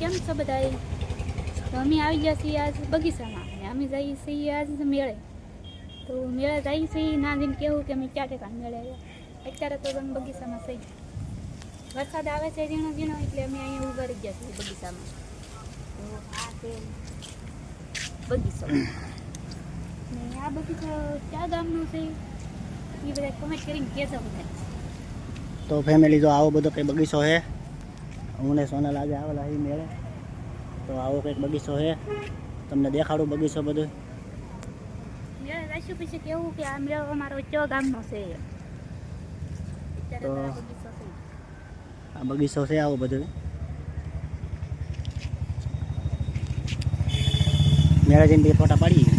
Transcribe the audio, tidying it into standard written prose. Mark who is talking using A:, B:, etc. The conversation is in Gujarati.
A: કેમ છો બધાય? તો અમે આવી ગયા છીએ આજ બગીચામાં અને અમે જઈએ છીએ આજ મેળે. તો મેળે જઈએ છીએ ના જઈને કેવું કે અમે ક્યાં ઠેકાણ મેળે આવ્યા. અત્યારે તો અમે બગીચામાં છીએ. વરસાદ આવે છે ઝીણો ઝીણો એટલે અમે અહીંયા ઊભા રહી ગયા છીએ બગીચામાં. તો આ છે બગીચો. ને આ બગીચો ક્યાં ગામનો છે એ બધા કમેન્ટ કરીને કહેજો બધા.
B: તો ફેમિલી જો આવો બધો કંઈ બગીચો છે. હું ને સોનલ આજે આવેલા અહીં મેળે. તો આવો કંઈક બગીચો છે, તમને દેખાડું બગીચો બધું.
A: મેળે જઈશું પછી કેવું કે આ મેળો અમારો કયો ગામનો છે. અત્યારે
B: તો
A: તો આ બગીચો છે.
B: આ બગીચો છે આવો બધું. મેળે જઈને બે ફોટા પાડીએ.